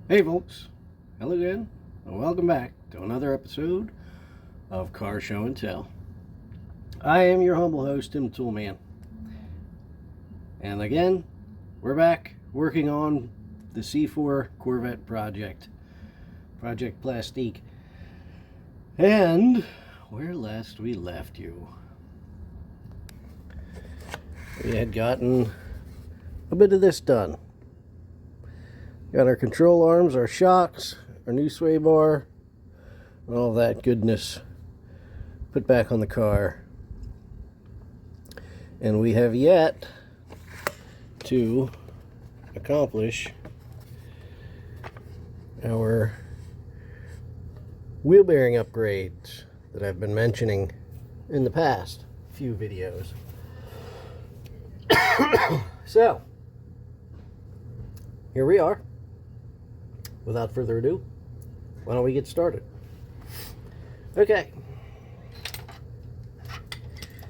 Hey folks, hello again, and welcome back to another episode of Car Show and Tell. I am your humble host, Tim Toolman. And again, we're back working on the C4 Corvette project, Project Plastique. And where last we left you, we had gotten a bit of this done. Got our control arms, our shocks, our new sway bar, and all that goodness put back on the car. And we have yet to accomplish our wheel bearing upgrades that I've been mentioning in the past few videos. So, here we are. Without further ado, why don't we get started? Okay.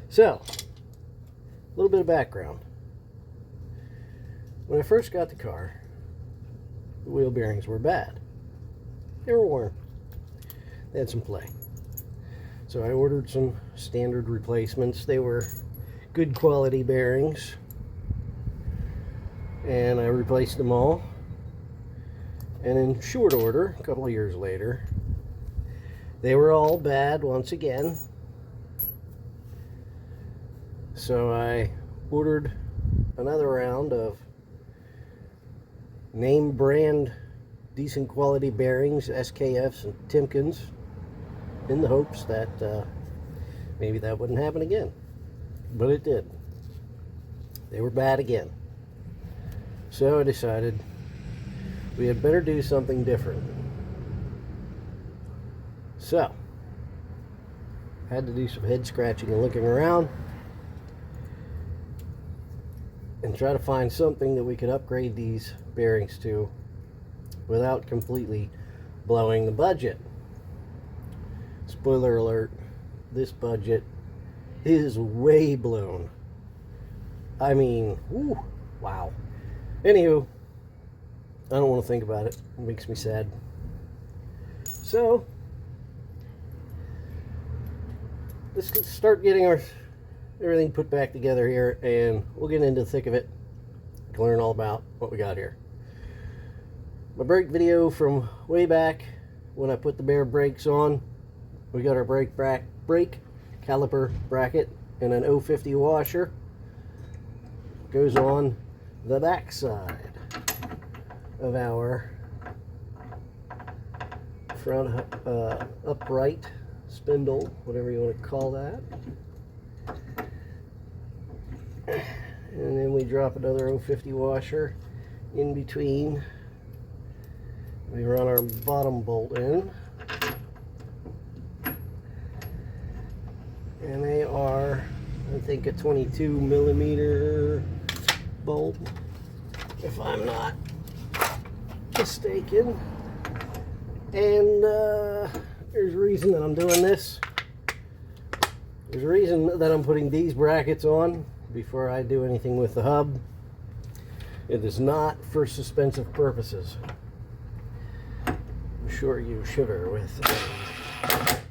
So, a little bit of background. When I first got the car, the wheel bearings were bad. They were worn. They had some play. So I ordered some standard replacements. They were good quality bearings. And I replaced them all. And in short order, a couple of years later, they were all bad once again. So I ordered another round of name brand decent quality bearings, SKFs and Timkens, in the hopes that maybe that wouldn't happen again. But it did. They were bad again. So I decided we had better do something different. So, had to do some head scratching and looking around and try to find something that we could upgrade these bearings to without completely blowing the budget. Spoiler alert, this budget is way blown. I mean, whew, wow. Anywho, I don't want to think about it. It makes me sad. So, let's start getting everything put back together here, and we'll get into the thick of it to learn all about what we got here. My brake video from way back when I put the bare brakes on. We got our brake caliper bracket and an 050 washer. Goes on the back side of our front upright spindle, whatever you want to call that. And then we drop another 050 washer in between. We run our bottom bolt in. And they are, I think, a 22 millimeter bolt, if I'm not mistaken. And there's a reason that I'm doing this. There's a reason that I'm putting these brackets on before I do anything with the hub. It is not for suspensive purposes. I'm sure you shiver with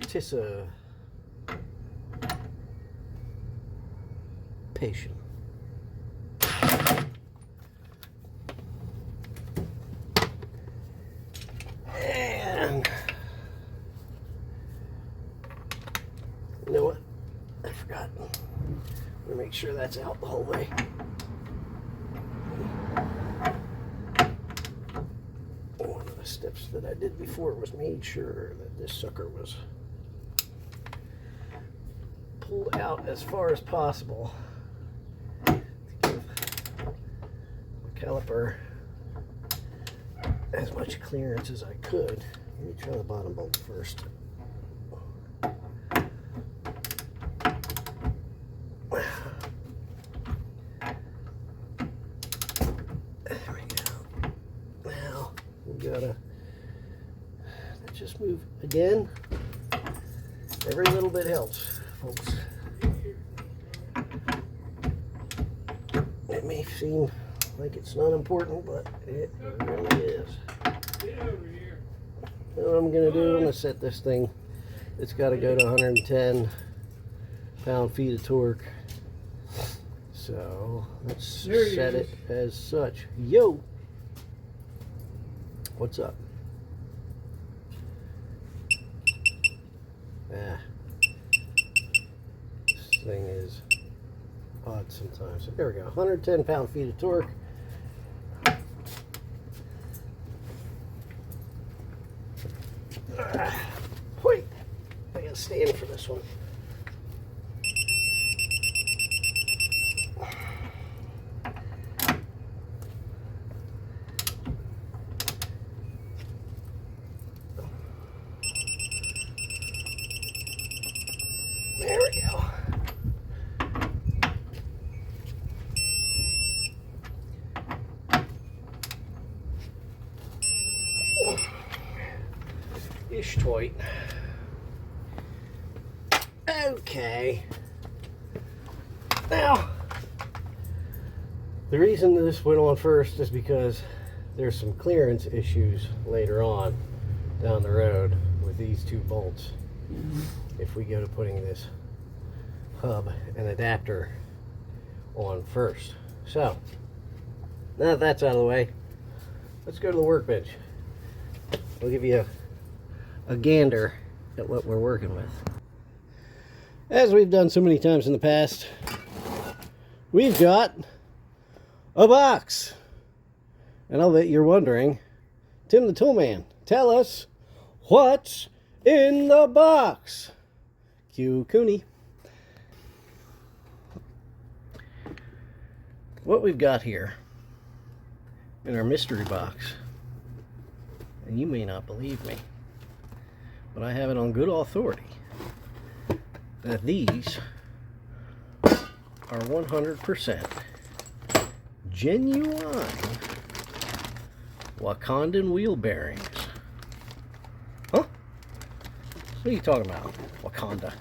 anticipation. And you know what? I forgot. I'm gonna make sure that's out the whole way. One of the steps that I did before was made sure that this sucker was pulled out as far as possible to give the caliper as much clearance as I could. Let me try the bottom bolt first. There we go. Now we gotta just move again. Every little bit helps, folks. It may seem like it's not important, but it really is. What I'm going to do, I'm going to set this thing. It's got to go to 110 pound-feet of torque. So let's set it as such. Yo! What's up? Ah. This thing is odd sometimes. So there we go. 110 pound-feet of torque. Wait. I gotta stand for this one. There we go. Ish toit. Okay. Now, the reason this went on first is because there's some clearance issues later on down the road with these two bolts. If we go to putting this hub and adapter on first. So, now that that's out of the way, let's go to the workbench. We'll give you a gander at what we're working with. As we've done so many times in the past, we've got a box. And I'll bet you're wondering, Tim the Toolman, tell us what's in the box. Cue Cooney. What we've got here in our mystery box, and you may not believe me, but I have it on good authority that these are 100% genuine Wakandan wheel bearings. Huh? What are you talking about? Wakanda.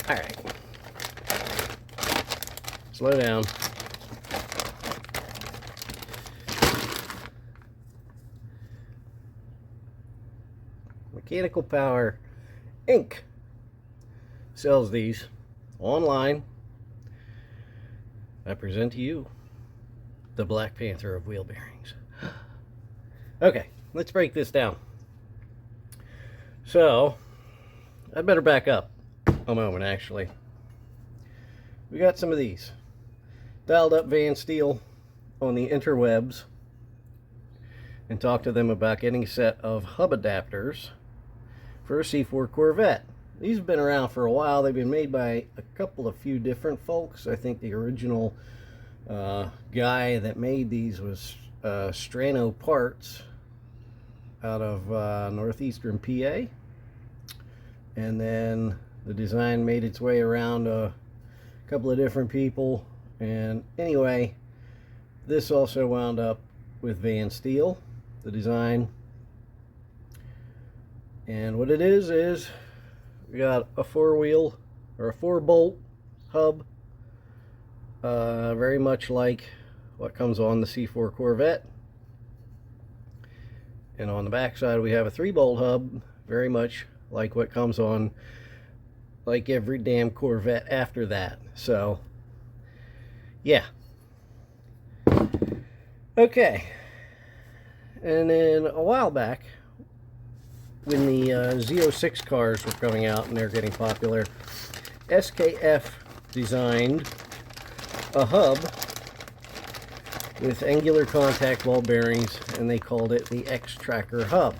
Alright. Slow down. Mechanical Power Inc. sells these online. I present to you the Black Panther of wheel bearings. Okay, let's break this down. So, I better back up a moment actually. We got some of these. Dialed up VanSteel on the interwebs and talked to them about getting a set of hub adapters for a C4 Corvette. These have been around for a while. They've been made by a few different folks. I think the original guy that made these was Strano Parts out of northeastern PA. And then the design made its way around a couple of different people. And anyway, this also wound up with VanSteel, the design. And what it is we got a 4-wheel or a 4-bolt hub, very much like what comes on the C4 Corvette. And on the back side we have a 3-bolt hub, very much like what comes on like every damn Corvette after that. So yeah. Okay. And then a while back, when the Z06 cars were coming out and they're getting popular, SKF designed a hub with angular contact ball bearings, and they called it the X-Tracker hub.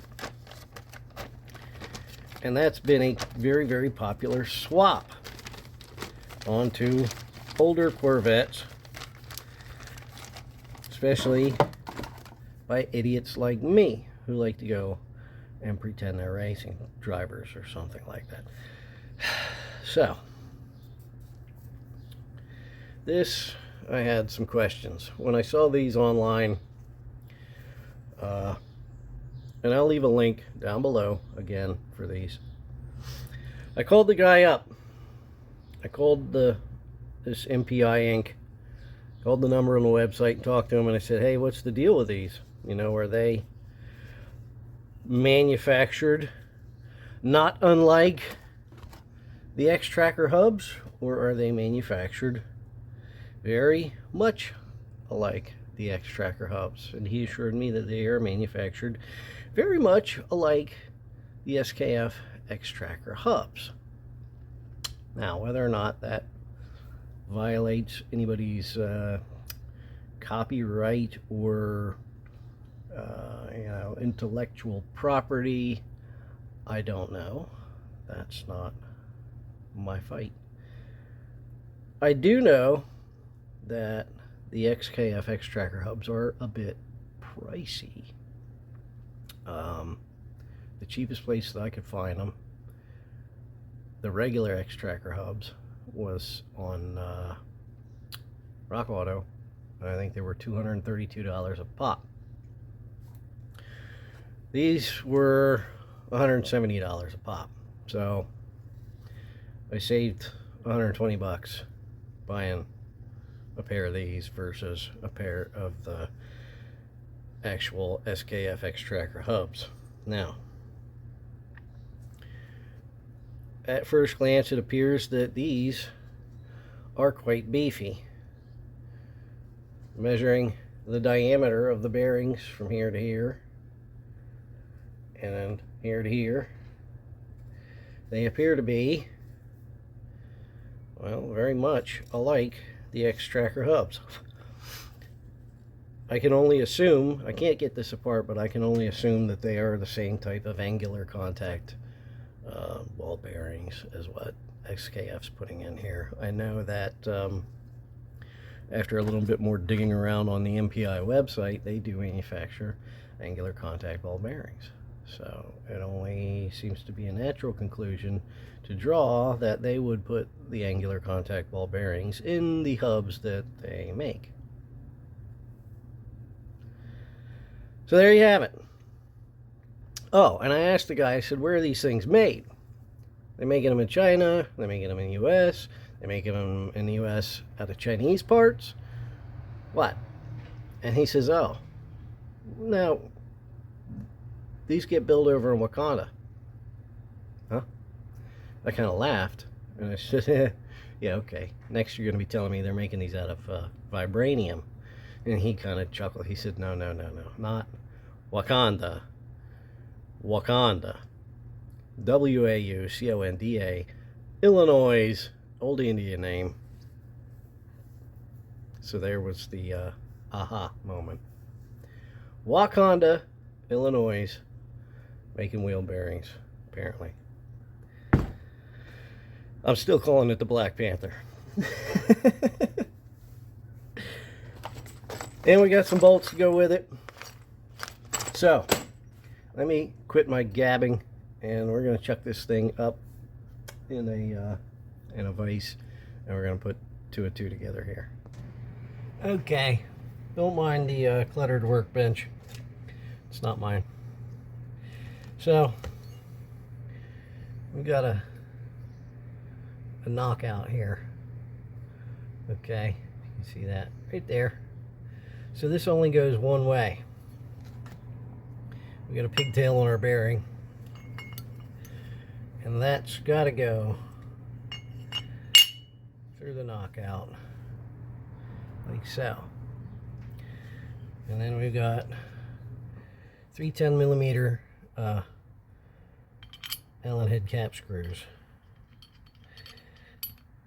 And that's been a very, very popular swap onto older Corvettes, especially by idiots like me who like to go and pretend they're racing drivers or something like that. So, this, I had some questions. When I saw these online, and I'll leave a link down below, again, for these. I called the guy up. I called this MPI Inc. Called the number on the website and talked to him, and I said, hey, what's the deal with these? You know, are they manufactured not unlike the X-Tracker hubs, or are they manufactured very much alike the X-Tracker hubs? And he assured me that they are manufactured very much alike the SKF X-Tracker hubs. Now, whether or not that violates anybody's copyright or you know, intellectual property, I don't know. That's not my fight. I do know that the XKF X-Tracker hubs are a bit pricey. The cheapest place that I could find them, the regular X-Tracker hubs, was on Rock Auto. I think they were $232 a pop. These were $170 a pop. So I saved 120 bucks buying a pair of these versus a pair of the actual SKF X-Tracker hubs. Now, at first glance, it appears that these are quite beefy. Measuring the diameter of the bearings from here to here and then here to here, they appear to be, well, very much alike the X-Tracker hubs. I can only assume, I can't get this apart, but I can only assume that they are the same type of angular contact ball bearings as what XKF's putting in here. I know that after a little bit more digging around on the MPI website, they do manufacture angular contact ball bearings. So it only seems to be a natural conclusion to draw that they would put the angular contact ball bearings in the hubs that they make. So there you have it. Oh, and I asked the guy, I said, where are these things made? They're making them in China, they're making them in the US, they're making them in the US out of Chinese parts. What? And he says, oh, now, these get built over in Wakanda. Huh? I kind of laughed, and I said, yeah, okay. Next you're going to be telling me they're making these out of vibranium. And he kind of chuckled. He said, no, not Wakanda. Wakanda. W-A-U-C-O-N-D-A. Illinois' old Indian name. So there was the aha moment. Wakanda, Illinois, making wheel bearings, apparently. I'm still calling it the Black Panther. And we got some bolts to go with it. So, let me quit my gabbing, and we're going to chuck this thing up in a vise, and we're going to put two and two together here. Okay, don't mind the cluttered workbench. It's not mine. So, we got a knockout here. Okay, you can see that right there. So this only goes one way. We got a pigtail on our bearing, and that's got to go through the knockout like so. And then we've got 3 10mm Allen head cap screws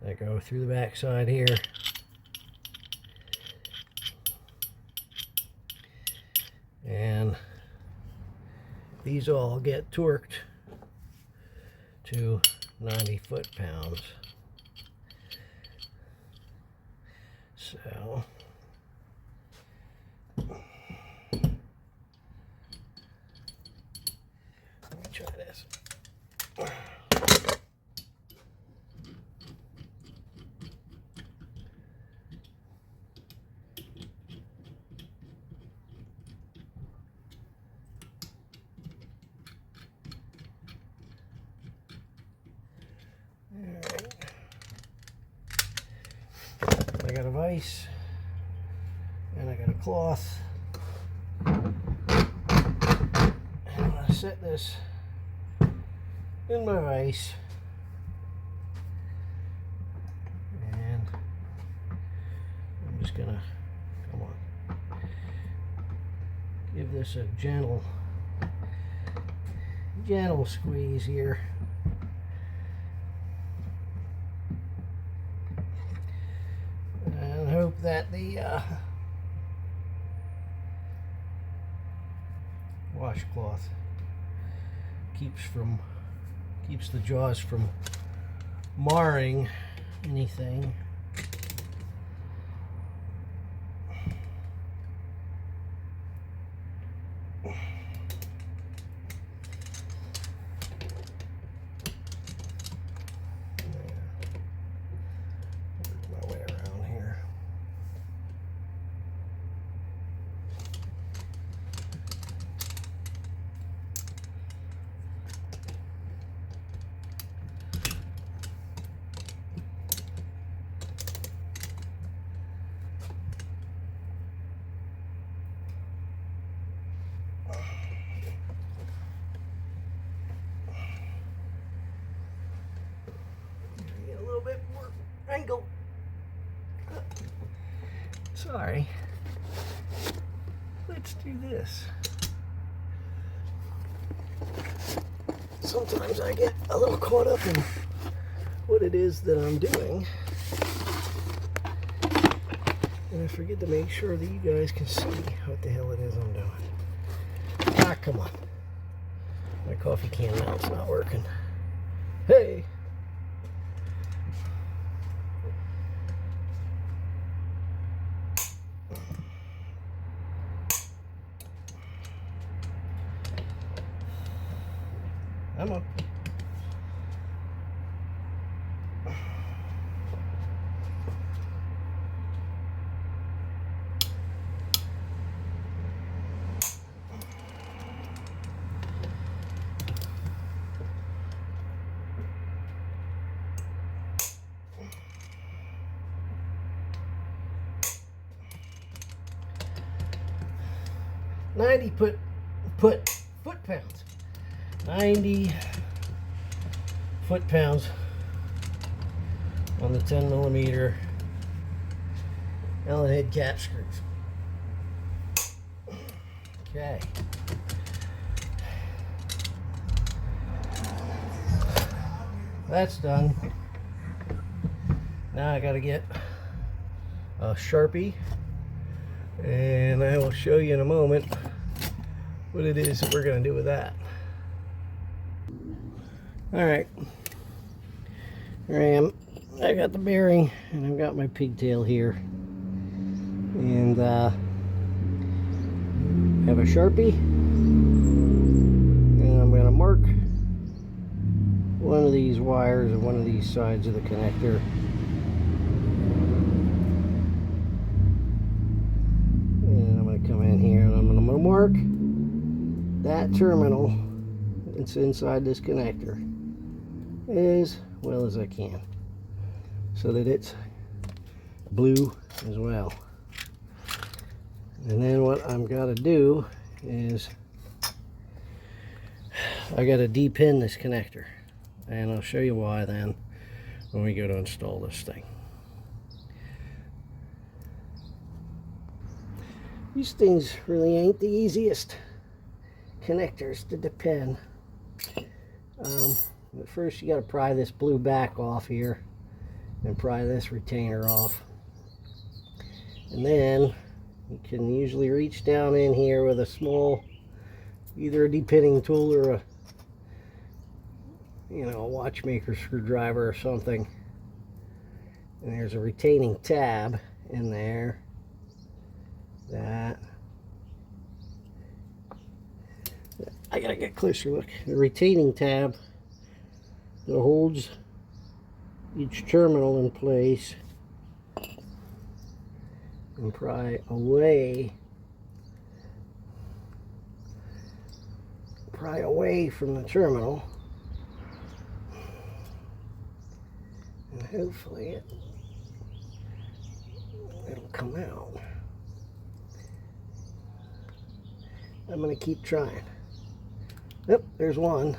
that go through the back side here. And these all get torqued to 90 foot-pounds. So let me try this. I got a vise and I got a cloth. set this in my vise. And I'm just gonna, come on, give this a gentle squeeze here. And hope that the washcloth keeps the jaws from marring anything. Bit more angle. Sorry. Let's do this. Sometimes I get a little caught up in what it is that I'm doing, and I forget to make sure that you guys can see what the hell it is I'm doing. Ah, come on. My coffee can now, it's not working. Hey! Come on. Foot-pounds. 90 foot-pounds on the 10mm Allen head cap screws. Okay. That's done. Now I gotta get a Sharpie, and I will show you in a moment what it is that we're gonna do with that. Alright, here I am. I got the bearing and I've got my pigtail here, and I have a Sharpie, and I'm going to mark one of these wires and one of these sides of the connector. And I'm going to come in here and I'm going to mark that terminal that's inside this connector as well as I can, so that it's blue as well. And then what I'm got to do is I got to de-pin this connector, and I'll show you why then when we go to install this thing. These things really ain't the easiest connectors to de-pin. But first you got to pry this blue back off here and pry this retainer off, and then you can usually reach down in here with a small, either a de-pinning tool or a, you know, a watchmaker screwdriver or something, and there's a retaining tab in there that I gotta get closer look. The retaining tab that holds each terminal in place and pry away from the terminal, and hopefully it'll come out. I'm going to keep trying. Yep, there's one.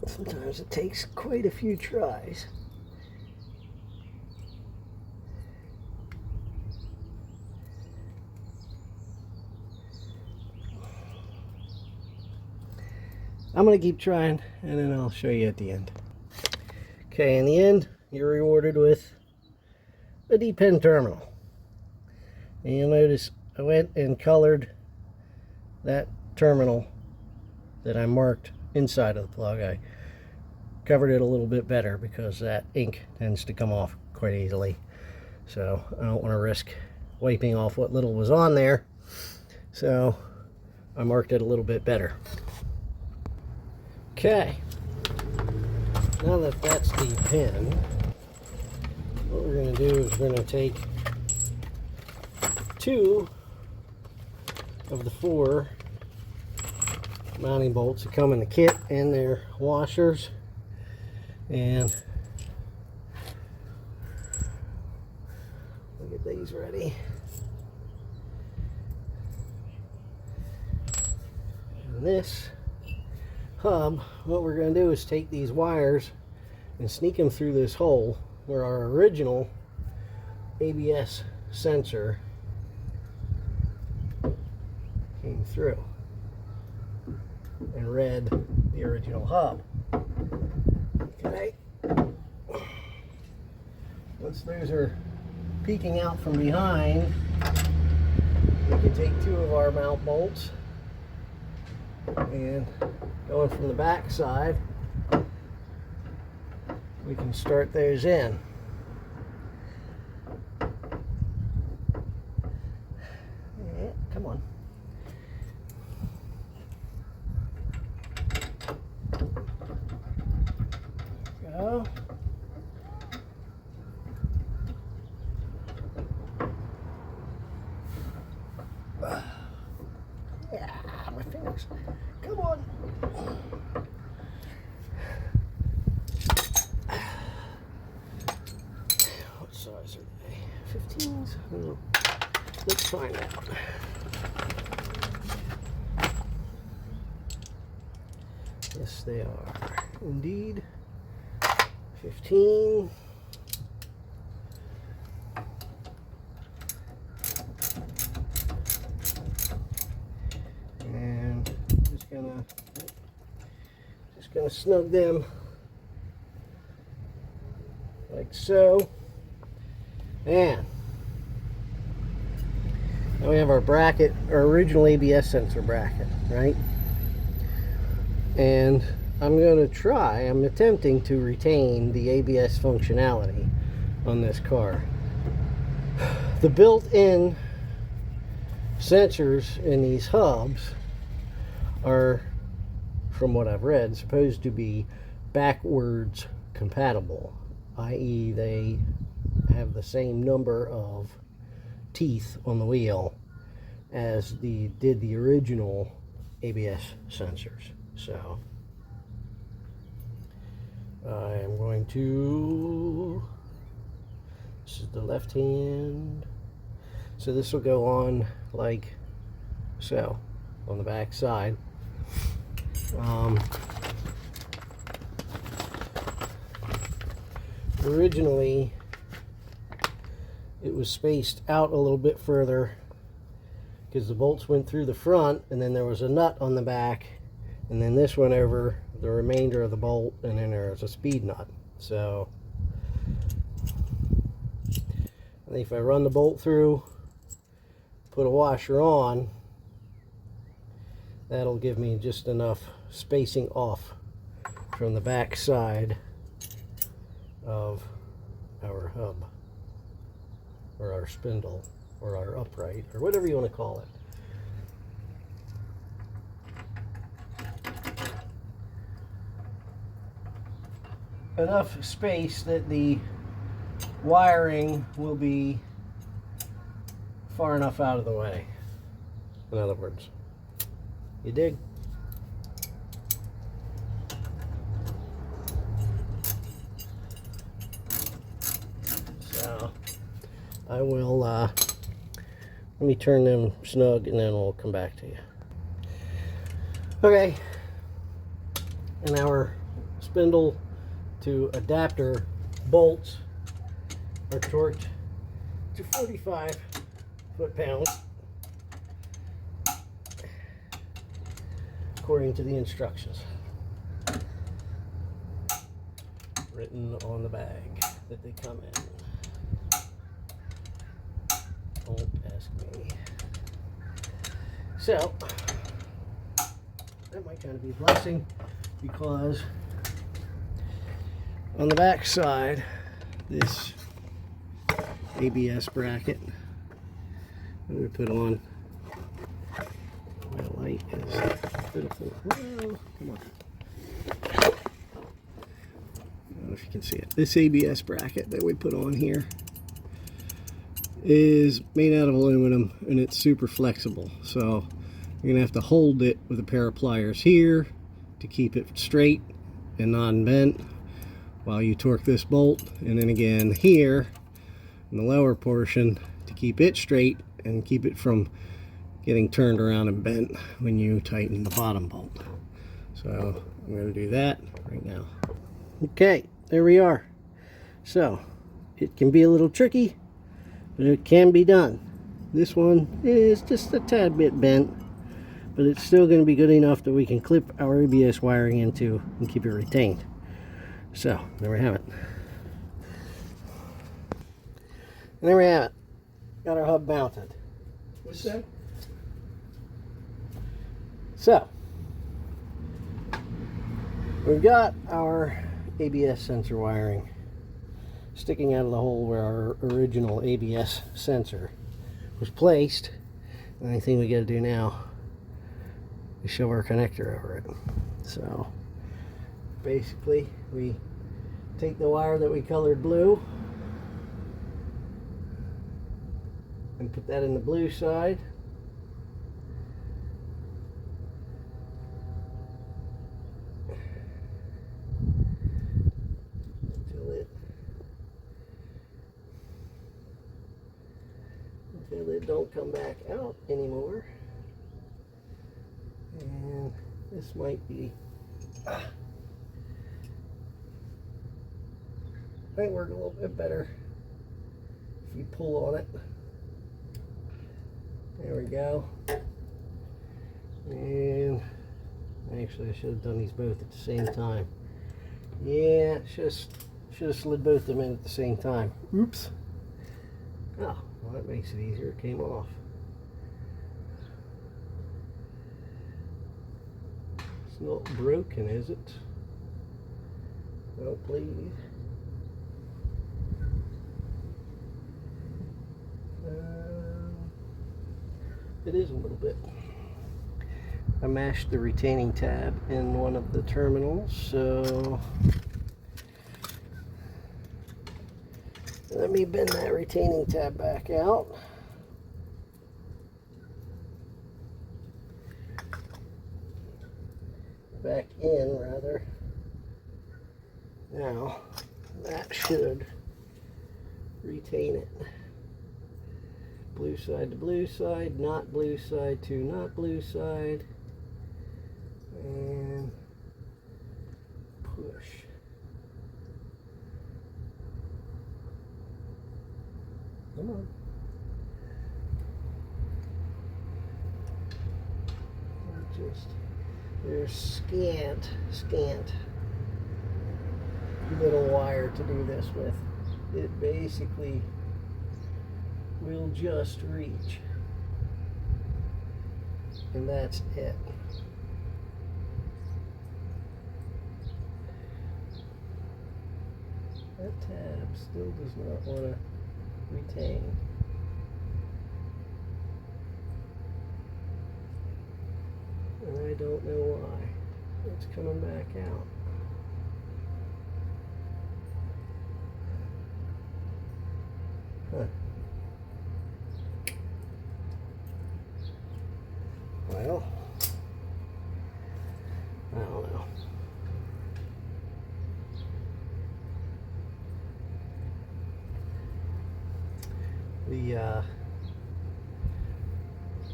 Sometimes it takes quite a few tries. I'm going to keep trying, and then I'll show you at the end. Okay, in the end, you're rewarded with a D-pen terminal. And you'll notice I went and colored that terminal that I marked inside of the plug. I covered it a little bit better because that ink tends to come off quite easily. So I don't want to risk wiping off what little was on there. So I marked it a little bit better. Okay, now that that's the pen, what we're going to do is we're going to take 2 of the 4 mounting bolts that come in the kit and their washers, and we'll get these ready. And this hub, what we're going to do is take these wires and sneak them through this hole where our original ABS sensor came through and read the original hub. Okay. Once those are peeking out from behind, we can take 2 of our mount bolts and going from the back side, we can start those in. Yeah, come on. Go. Yeah, my fingers. Come on. What size are they? 15s? Oh, let's find out. Yes, they are indeed 15. And just gonna snug them like so. And now we have our bracket, our original ABS sensor bracket, right? And I'm attempting to retain the ABS functionality on this car. The built-in sensors in these hubs are, from what I've read, supposed to be backwards compatible, i.e. they have the same number of teeth on the wheel as did the original ABS sensors. So I am going to, this is the left hand, so this will go on like so on the back side. Originally it was spaced out a little bit further because the bolts went through the front, and then there was a nut on the back, and then this went over the remainder of the bolt, and then there was a speed nut. So if I run the bolt through, put a washer on, that'll give me just enough spacing off from the back side of our hub, or our spindle, or our upright, or whatever you want to call it. Enough space that the wiring will be far enough out of the way. In other words, you dig? So I will Let me turn them snug and then we'll come back to you. Okay, and our spindle to adapter bolts are torqued to 45 foot-pounds according to the instructions written on the bag that they come in. Don't ask me. So that might kind of be a blessing, because on the back side, this ABS bracket that we put on, my light is pitiful. Whoa, come on. I don't know if you can see it. This ABS bracket that we put on here is made out of aluminum, and it's super flexible. So you're gonna have to hold it with a pair of pliers here to keep it straight and non-bent while you torque this bolt, and then again here in the lower portion to keep it straight and keep it from getting turned around and bent when you tighten the bottom bolt. So I'm going to do that right now. Okay, there we are. So it can be a little tricky, but it can be done. This one is just a tad bit bent, but it's still going to be good enough that we can clip our ABS wiring into and keep it retained. So there we have it. And there we have it. Got our hub mounted. What's that? So we've got our ABS sensor wiring sticking out of the hole where our original ABS sensor was placed. The only thing we got to do now is shove our connector over it. So basically we take the wire that we colored blue and put that in the blue side. Until it don't come back out anymore. And this might be might work a little bit better if we pull on it. There we go. And actually I should have done these both at the same time. Yeah, should have slid both of them in at the same time. Oops. Oh, well, that makes it easier. It came off. It's not broken, is it? Oh, please. It is a little bit. I mashed the retaining tab in one of the terminals, so let me bend that retaining tab back out. Back in, rather. Now, that should retain it. Blue side to blue side, not blue side to not blue side. And push. Come on. Just, there's scant little wire to do this with. It basically will just reach, and that's it. That tab still does not want to retain. And I don't know why. It's coming back out. Huh. Well, I don't know.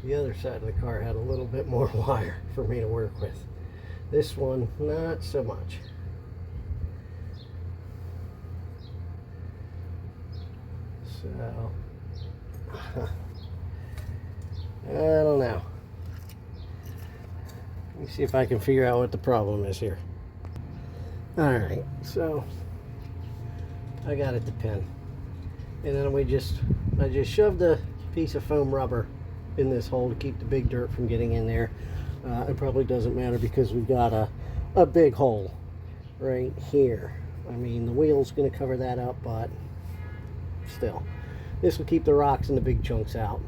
The other side of the car had a little bit more wire for me to work with. This one, not so much. So, I don't know. Let me see if I can figure out what the problem is here. Alright, so I got it to pin. And then I just shoved a piece of foam rubber in this hole to keep the big dirt from getting in there. It probably doesn't matter because we've got a big hole right here. I mean, the wheel's going to cover that up, but still. This will keep the rocks and the big chunks out.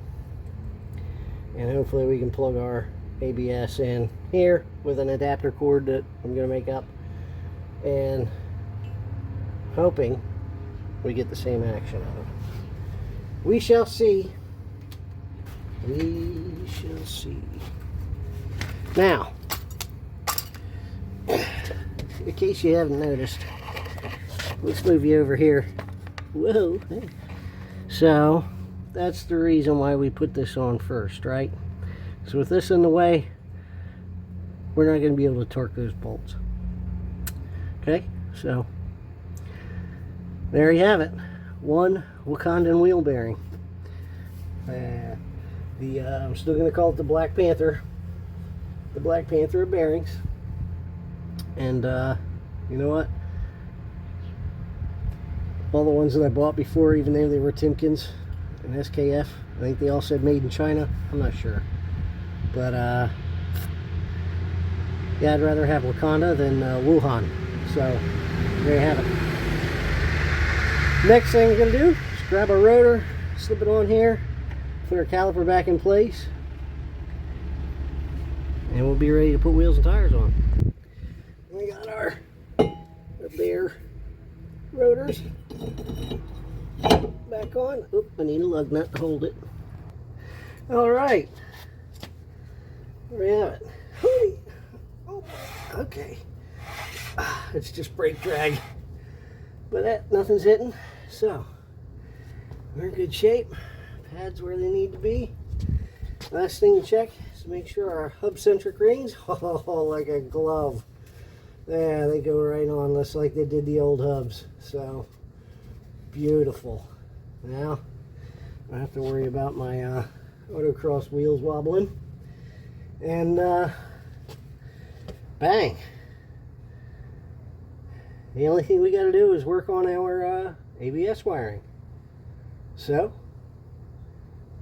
And hopefully we can plug our ABS in here with an adapter cord that I'm going to make up. And hoping we get the same action out of it. We shall see. We shall see. Now, in case you haven't noticed, let's move you over here. Whoa. Hey. So, that's the reason why we put this on first, right? So with this in the way, we're not going to be able to torque those bolts. Okay, so there you have it. One Wakanda wheel bearing. I'm still going to call it the Black Panther. The Black Panther of bearings. And you know what? All the ones that I bought before, even though they were Timkins and SKF, I think they all said made in China. I'm not sure. But yeah, I'd rather have Wakanda than Wuhan. So there you have it. Next thing we're going to do is grab our rotor, slip it on here, put our caliper back in place, and we'll be ready to put wheels and tires on. We got our bare rotors back on. Oop, I need a lug nut to hold it. Alright, there we have it. Oh, okay, it's just brake drag, but nothing's hitting, so we're in good shape. Pads where they need to be. Last thing to check is to make sure our hub centric rings, like a glove. Yeah, they go right on, just like they did the old hubs. So beautiful. Now I have to worry about my autocross wheels wobbling, and bang. The only thing we got to do is work on our ABS wiring. So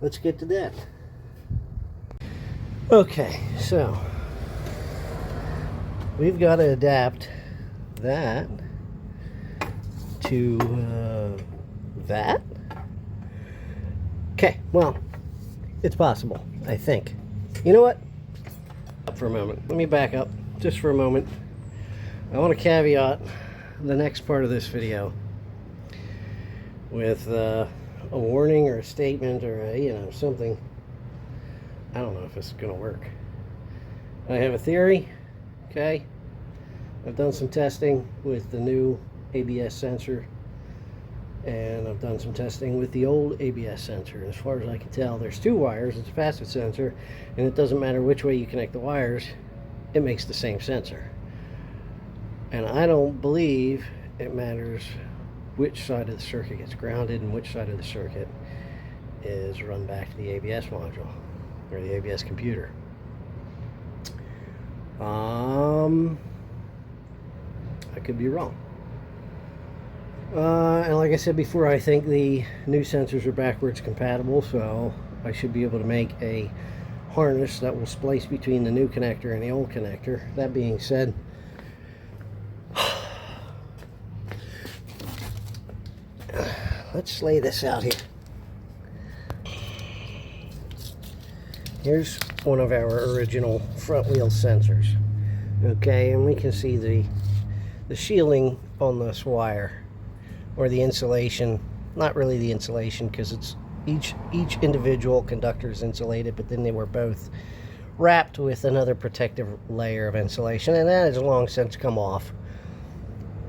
let's get to that. Okay, so we've got to adapt that to that. Okay, well, it's possible, I think. You know what? For a moment, let me back up just for a moment. I want to caveat the next part of this video with a warning or a statement or something. I don't know if this is going to work. I have a theory. Okay, I've done some testing with the new ABS sensor, and I've done some testing with the old ABS sensor. As far as I can tell, there's two wires. It's a passive sensor, and it doesn't matter which way you connect the wires, it makes the same sensor. And I don't believe it matters which side of the circuit gets grounded and which side of the circuit is run back to the ABS module or the ABS computer. I could be wrong. And like I said before, I think the new sensors are backwards compatible, so I should be able to make a harness that will splice between the new connector and the old connector. That being said, let's lay this out here. Here's one of our original front wheel sensors. Okay, and we can see the shielding on this wire, or the insulation. Not really the insulation, because it's each individual conductor is insulated, but then they were both wrapped with another protective layer of insulation, and that has long since come off.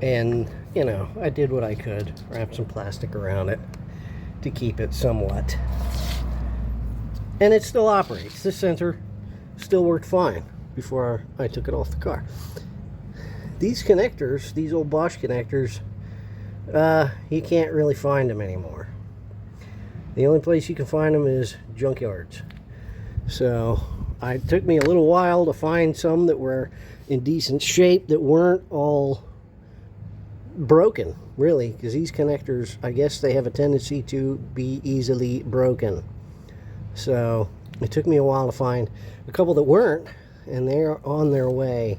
And I did what I could, wrap some plastic around it to keep it somewhat and it still operates. This sensor still worked fine before I took it off the car. These connectors, these old Bosch connectors, you can't really find them anymore. The only place you can find them is junkyards. So it took me a little while to find some that were in decent shape, that weren't all broken, really, because these connectors, I guess they have a tendency to be easily broken. So it took me a while to find a couple that weren't, and they're on their way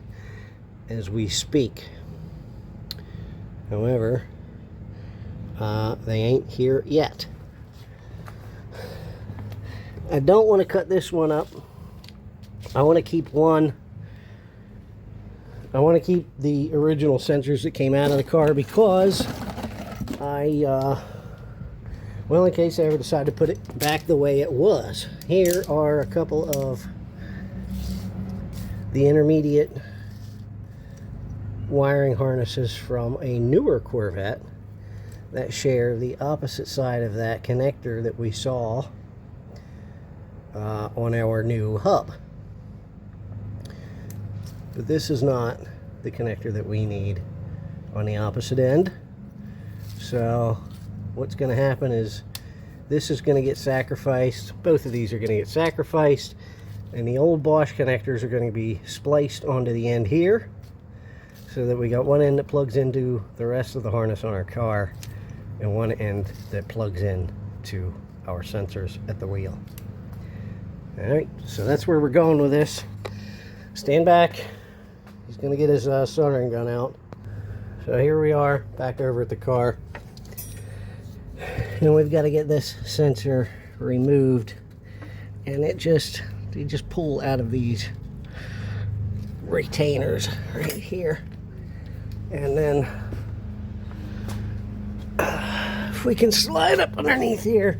as we speak. However, they ain't here yet. I don't want to cut this one up. I want to keep one. I want to keep the original sensors that came out of the car, because well, in case I ever decide to put it back the way it was. Here are a couple of the intermediate wiring harnesses from a newer Corvette that share the opposite side of that connector that we saw on our new hub. But this is not the connector that we need on the opposite end. So what's going to happen is this is going to get sacrificed. Both of these are going to get sacrificed, and the old Bosch connectors are going to be spliced onto the end here, so that we got one end that plugs into the rest of the harness on our car, and one end that plugs in to our sensors at the wheel. Alright, so that's where we're going with this. Stand back. He's going to get his soldering gun out. So here we are, back over at the car. And we've got to get this sensor removed. And they just pull out of these retainers right here. And then if we can slide up underneath here.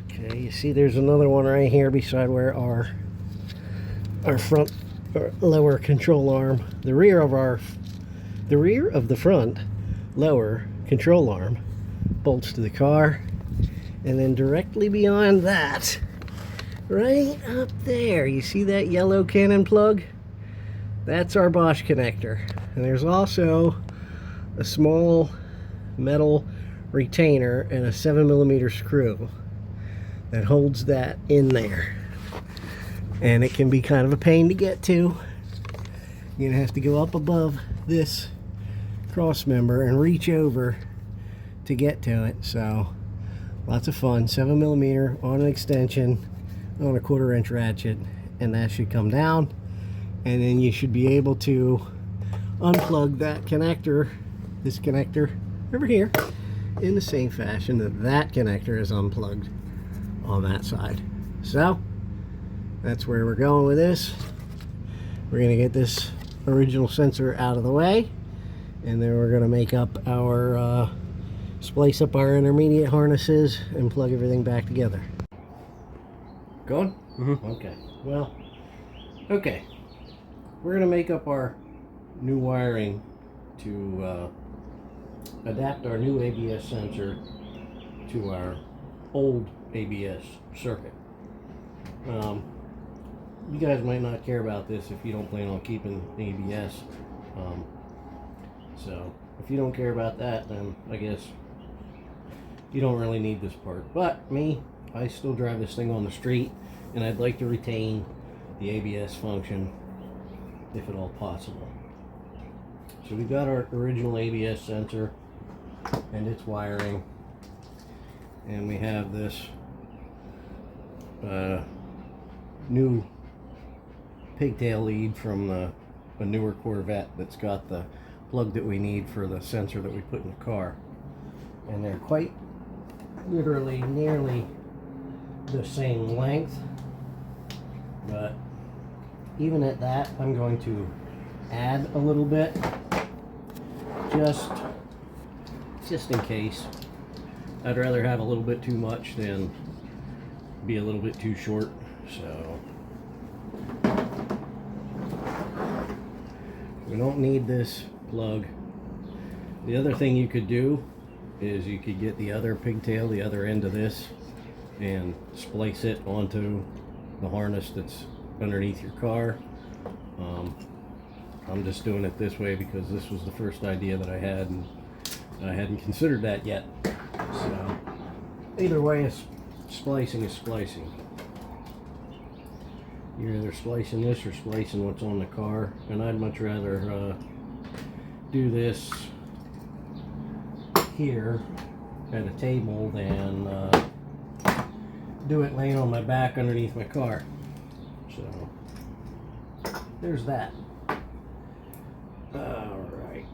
Okay, you see there's another one right here beside where our front or lower control arm, the rear of the front lower control arm bolts to the car. And then directly beyond that, right up there, you see that yellow cannon plug? That's our Bosch connector. And there's also a small metal retainer and a 7mm screw that holds that in there. And it can be kind of a pain to get to. You're gonna have to go up above this cross member and reach over to get to it. So lots of fun. 7mm on an extension on a 1/4" ratchet, and that should come down, and then you should be able to unplug that connector, this connector over here, in the same fashion that that connector is unplugged on that side. So that's where we're going with this. We're going to get this original sensor out of the way, and then we're going to make up our splice up our intermediate harnesses and plug everything back together. Going? Mm-hmm. Okay. Well, okay. We're going to make up our new wiring to adapt our new ABS sensor to our old ABS circuit. You guys might not care about this if you don't plan on keeping ABS. So if you don't care about that, then I guess you don't really need this part. But me, I still drive this thing on the street, and I'd like to retain the ABS function if at all possible. So we've got our original ABS sensor and its wiring, and we have this new pigtail lead from a newer Corvette that's got the plug that we need for the sensor that we put in the car. And they're quite literally nearly the same length, but even at that, I'm going to add a little bit just in case. I'd rather have a little bit too much than be a little bit too short. So we don't need this plug. The other thing you could do is you could get the other pigtail, the other end of this, and splice it onto the harness that's underneath your car. I'm just doing it this way because this was the first idea that I had, and I hadn't considered that yet. So either way, splicing is splicing. You're either splicing this or splicing what's on the car, and I'd much rather do this here at a table than do it laying on my back underneath my car. So there's that. Alright.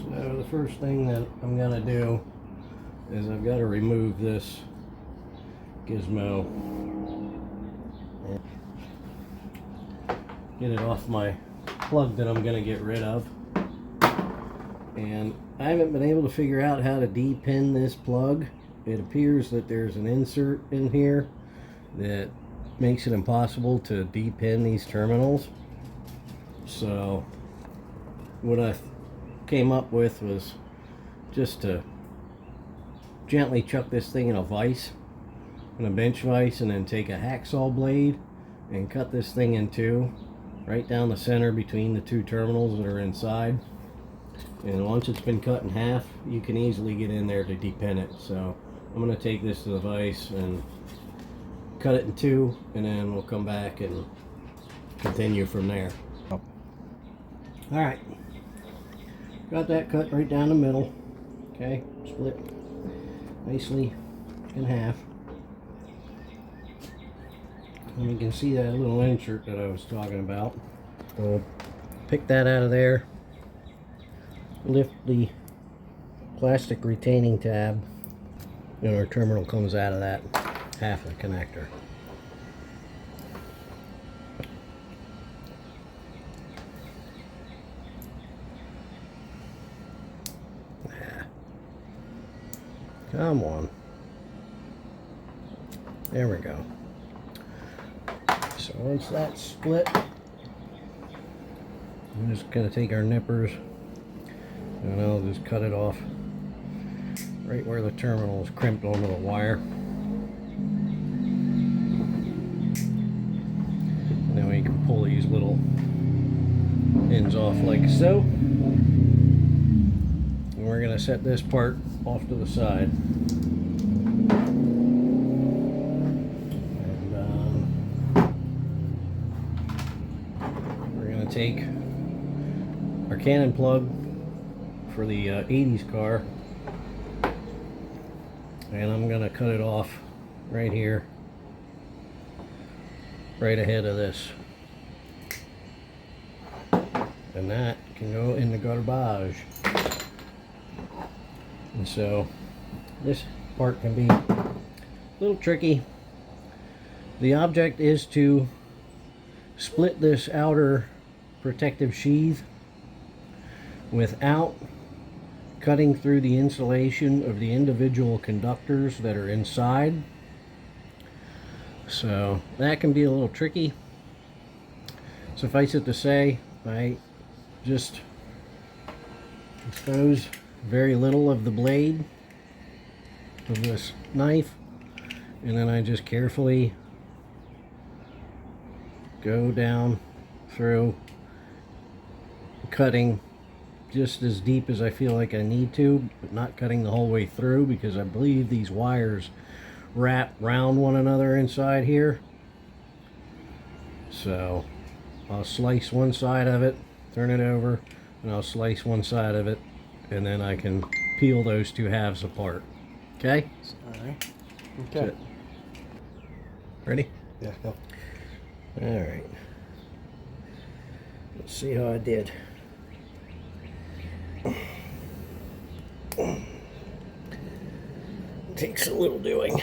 So the first thing that I'm going to do is I've got to remove this gizmo and get it off my plug that I'm going to get rid of. And I haven't been able to figure out how to de-pin this plug. It appears that there's an insert in here that makes it impossible to de-pin these terminals. So what I came up with was just to gently chuck this thing in a vise, in a bench vise, and then take a hacksaw blade and cut this thing in two, right down the center between the two terminals that are inside. And once it's been cut in half, you can easily get in there to de-pin it. So I'm going to take this to the vise and cut it in two, and then we'll come back and continue from there. Alright, got that cut right down the middle. Okay, split nicely in half. And you can see that little insert that I was talking about. So pick that out of there, lift the plastic retaining tab, and our terminal comes out of that half of the connector. Come on. There we go. So once that's split, I'm just going to take our nippers and I'll just cut it off right where the terminal is crimped onto the wire. And then we can pull these little ends off like so. And we're going to set this part off to the side. And we're going to take our cannon plug for the 80s car, and I'm going to cut it off right here, right ahead of this. And that can go in the garbage. And so this part can be a little tricky. The object is to split this outer protective sheath without cutting through the insulation of the individual conductors that are inside. So that can be a little tricky. Suffice it to say, I just expose very little of the blade of this knife, and then I just carefully go down through, cutting just as deep as I feel like I need to, but not cutting the whole way through, because I believe these wires wrap round one another inside here. So I'll slice one side of it, turn it over, and I'll slice one side of it, and then I can peel those two halves apart. Okay? Alright. Okay. Ready? Yeah, go. Alright. Let's see how I did. Takes a little doing.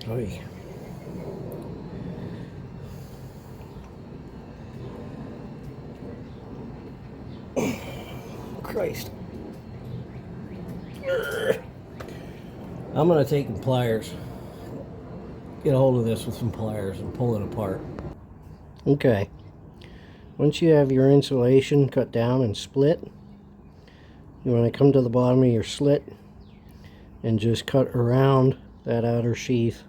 Oy. Christ. I'm going to take the pliers, get a hold of this with some pliers and pull it apart. Okay, Once you have your insulation cut down and split, you want to come to the bottom of your slit and just cut around that outer sheath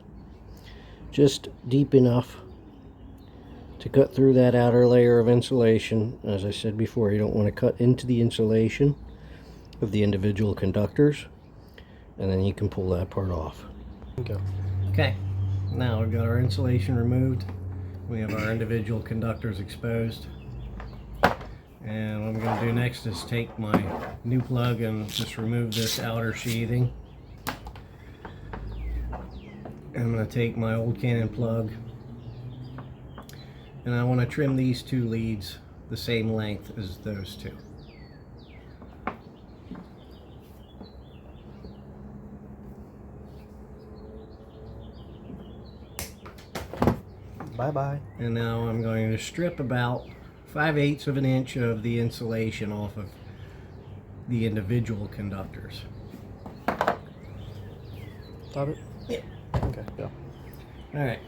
just deep enough to cut through that outer layer of insulation. As I said before, you don't want to cut into the insulation of the individual conductors, and then you can pull that part off. Okay, now we've got our insulation removed. We have our individual conductors exposed. And what I'm going to do next is take my new plug and just remove this outer sheathing. I'm going to take my old Canon plug, and I want to trim these two leads the same length as those two. Bye-bye. And now I'm going to strip about 5/8 of an inch of the insulation off of the individual conductors. Stop it? Yeah. Okay, go. Alright,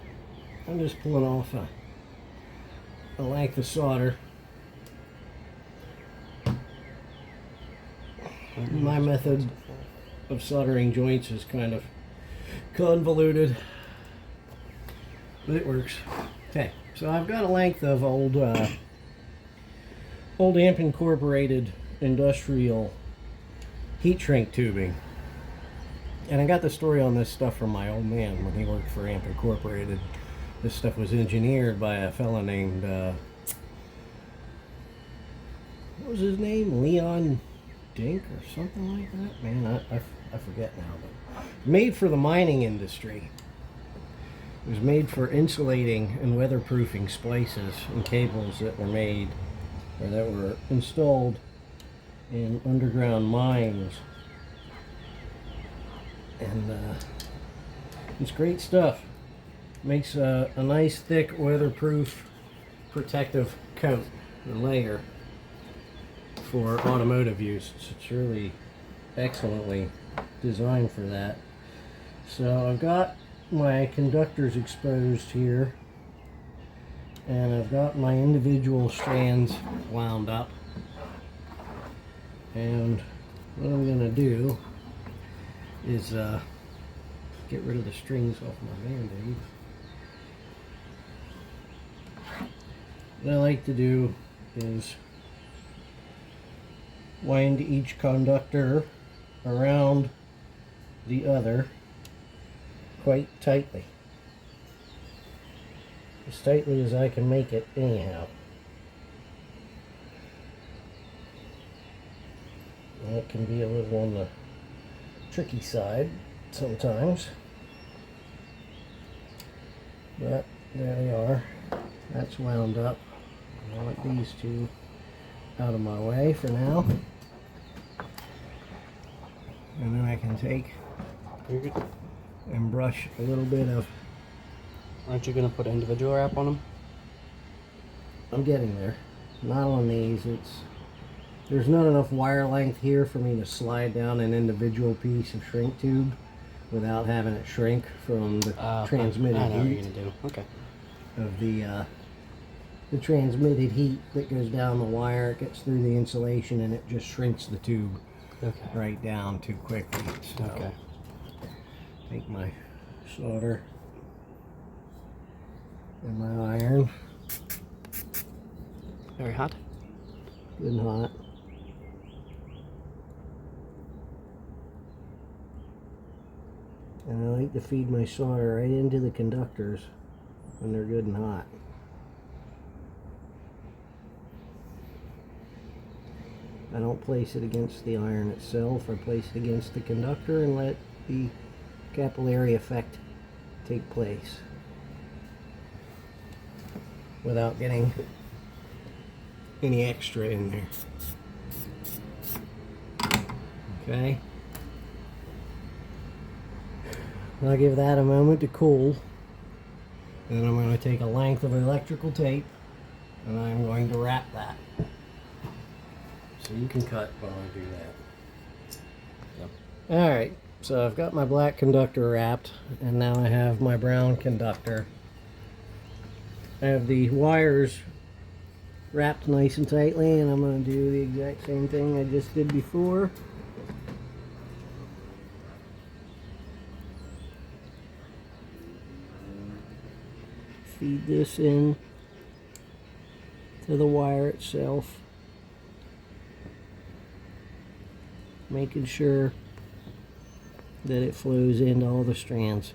I'm just pulling off a length of solder. My method of soldering joints is kind of convoluted, but it works. Okay, so I've got a length of old AMP Incorporated industrial heat shrink tubing. And I got the story on this stuff from my old man when he worked for AMP Incorporated. This stuff was engineered by a fella named, what was his name? Leon Dink or something like that? Man, I forget now. But made for the mining industry. It was made for insulating and weatherproofing splices and cables that were made, or that were installed in underground mines. And it's great stuff. Makes a nice thick weatherproof protective coat or layer for automotive use. It's really excellently designed for that. So I've got my conductors exposed here, and I've got my individual strands wound up, and what I'm going to do is get rid of the strings off my Band-Aid. What I like to do is wind each conductor around the other quite tightly. As tightly as I can make it anyhow. And it can be a little on the tricky side sometimes, but there they are. That's wound up. I want these two out of my way for now, and then I can take and brush a little bit of. Aren't you going to put individual wrap on them? I'm getting there. Not on these. There's not enough wire length here for me to slide down an individual piece of shrink tube without having it shrink from the transmitted I know heat what you're gonna do. Okay. of the transmitted heat that goes down the wire. It gets through the insulation and it just shrinks the tube right down too quickly. So Okay. take my solder and my iron. Very hot. Good and hot. And I like to feed my solder right into the conductors when they're good and hot. I don't place it against the iron itself. I place it against the conductor and let the capillary effect take place without getting any extra in there. Okay. I'll give that a moment to cool. Then I'm going to take a length of electrical tape and I'm going to wrap that. So you can cut while I do that. Yep. Alright, so I've got my black conductor wrapped, and now I have my brown conductor. I have the wires wrapped nice and tightly, and I'm going to do the exact same thing I just did before. Feed this in to the wire itself, making sure that it flows into all the strands.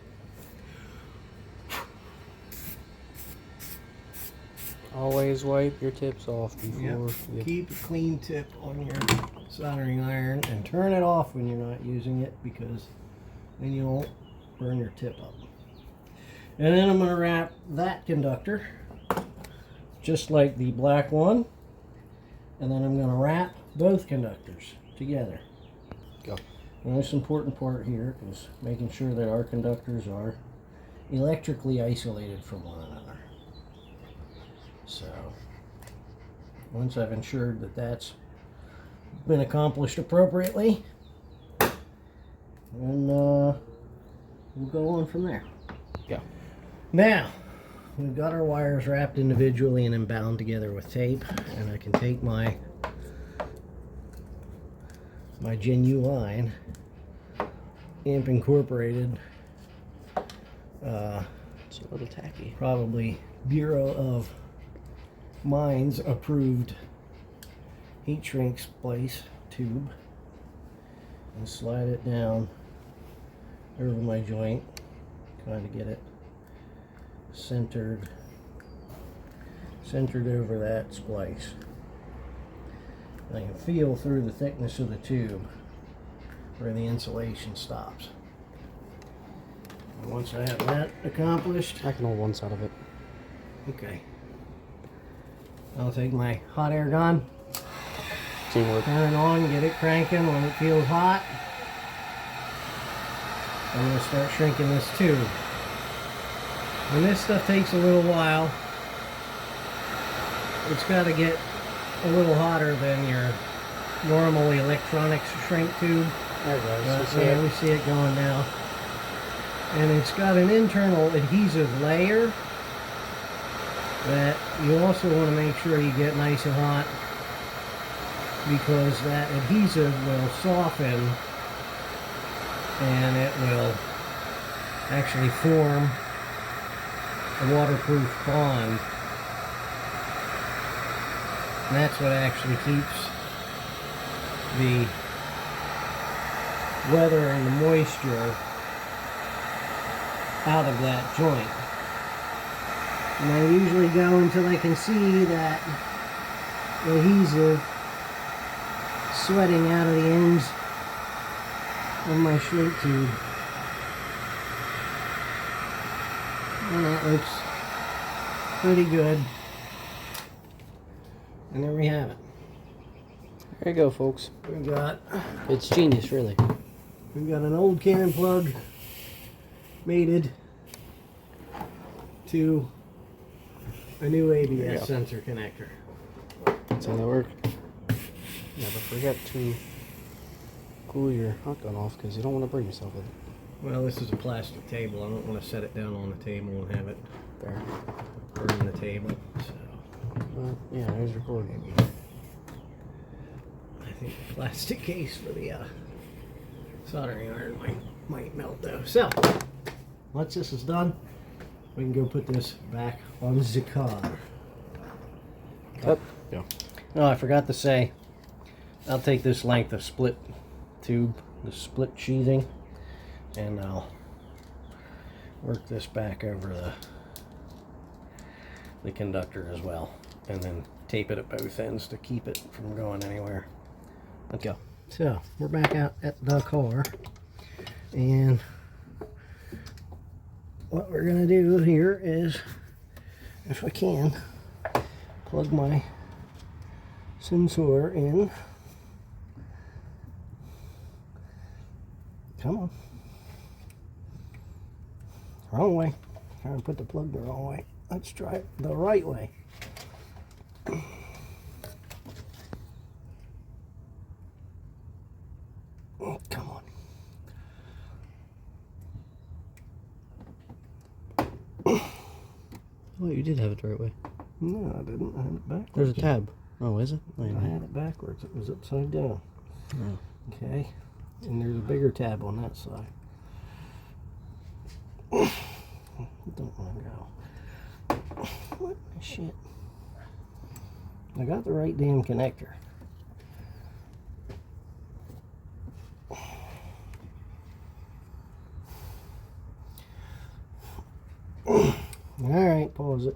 Always wipe your tips off before you... Keep a clean tip on your soldering iron and turn it off when you're not using it, because then you won't burn your tip up. And then I'm going to wrap that conductor just like the black one, and then I'm going to wrap both conductors together. Go. The most important part here is making sure that our conductors are electrically isolated from one another. So once I've ensured that that's been accomplished appropriately, then we'll go on from there. Yeah. Now we've got our wires wrapped individually and then bound together with tape, and I can take my genuine Amp Incorporated It's a little tacky. probably Bureau of Mines approved heat shrink splice tube, and slide it down over my joint, trying to get it centered over that splice. And I can feel through the thickness of the tube where the insulation stops. And once I have that accomplished, I can hold one side of it. okay, I'll take my hot air gun, Teamwork. turn it on, get it cranking when it feels hot. I'm going to start shrinking this tube. And this stuff takes a little while. It's got to get a little hotter than your normal electronics shrink tube. There it goes. Yeah, we see it going now. And it's got an internal adhesive layer that you also want to make sure you get nice and hot, because that adhesive will soften and it will actually form a waterproof bond. And that's what actually keeps the weather and the moisture out of that joint. And I usually go until I can see that adhesive sweating out of the ends of my shrink tube. And that looks pretty good. And there we have it. There you go, folks. We've got It's genius, really. We've got an old cannon plug mated to a new ABS sensor connector. That's how that works. Never forget to cool your hot gun off, because you don't want to burn yourself with it. Well, this is a plastic table. I don't want to set it down on the table and have it There. burn the table. So Yeah, there's recording. I think the plastic case for the soldering iron might melt though. So once this is done, we can go put this back on the car. Up. Yeah. Oh, I forgot to say, I'll take this length of split tube, the split sheathing, and I'll work this back over the conductor as well, and then tape it at both ends to keep it from going anywhere. Let's go. So we're back out at the car, and what we're gonna do here is, if I can, plug my sensor in. Come on. Wrong way. Trying to put the plug the wrong way. Let's try it the right way. Oh, come on. Oh, you did have it the right way. No, I didn't. I had it backwards. There's a tab. Oh, is it? I had it backwards. It was upside down. Oh. Okay. And there's a bigger tab on that side. Don't want to go. What the shit? I got the right damn connector. Alright, pause it.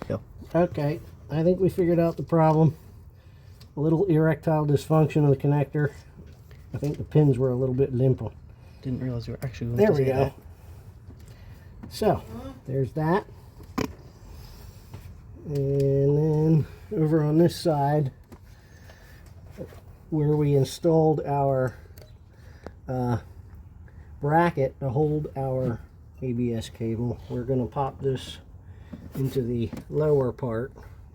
Yep. Okay, I think we figured out the problem. A little erectile dysfunction of the connector. I think the pins were a little bit limp. Didn't realize you were actually going There to we say go. that. So, there's that. And then over on this side, where we installed our bracket to hold our ABS cable, we're going to pop this into the lower part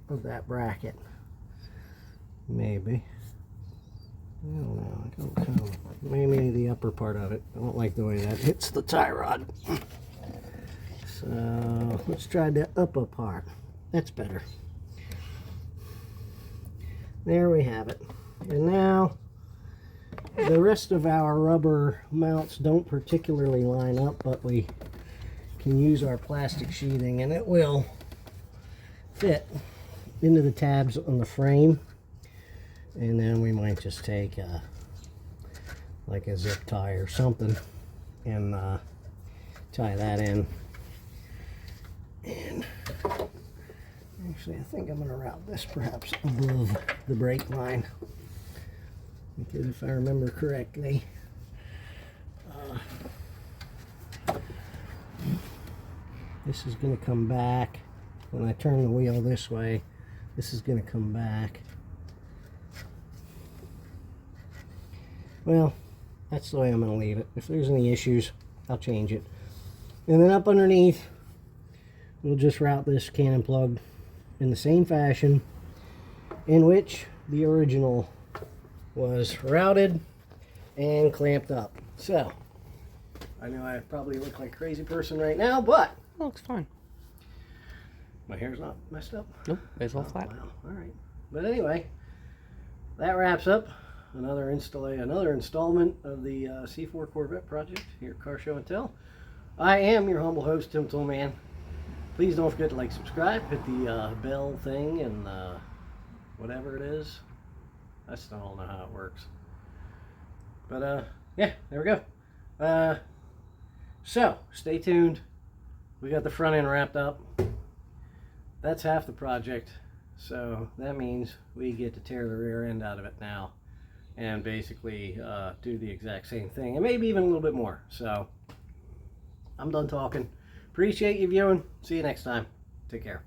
of that bracket. Maybe. I don't know. I don't know. Maybe the upper part of it. I don't like the way that hits the tie rod. So let's try the upper part. That's better. There we have it. And now the rest of our rubber mounts don't particularly line up, but we can use our plastic sheathing and it will fit into the tabs on the frame. And then we might just take like a zip tie or something and tie that in. And actually, I think I'm going to route this perhaps above the brake line, because if I remember correctly, this is going to come back. When I turn the wheel this way, this is going to come back. Well, that's the way I'm going to leave it. If there's any issues, I'll change it. And then up underneath, we'll just route this cannon plug in the same fashion in which the original was routed and clamped up. So, I know I probably look like a crazy person right now, but It looks fine. my hair's not messed up. Nope, it's all flat. Wow. All right. But anyway, that wraps up another installment of the C4 Corvette project here at Car Show and Tell. I am your humble host, Tim Toolman. Please don't forget to like, subscribe, hit the bell thing, and whatever it is. I still don't know how it works. But yeah, there we go. So stay tuned. We got the front end wrapped up. That's half the project, so that means we get to tear the rear end out of it now and basically do the exact same thing, and maybe even a little bit more. So I'm done talking. Appreciate you viewing. See you next time. Take care.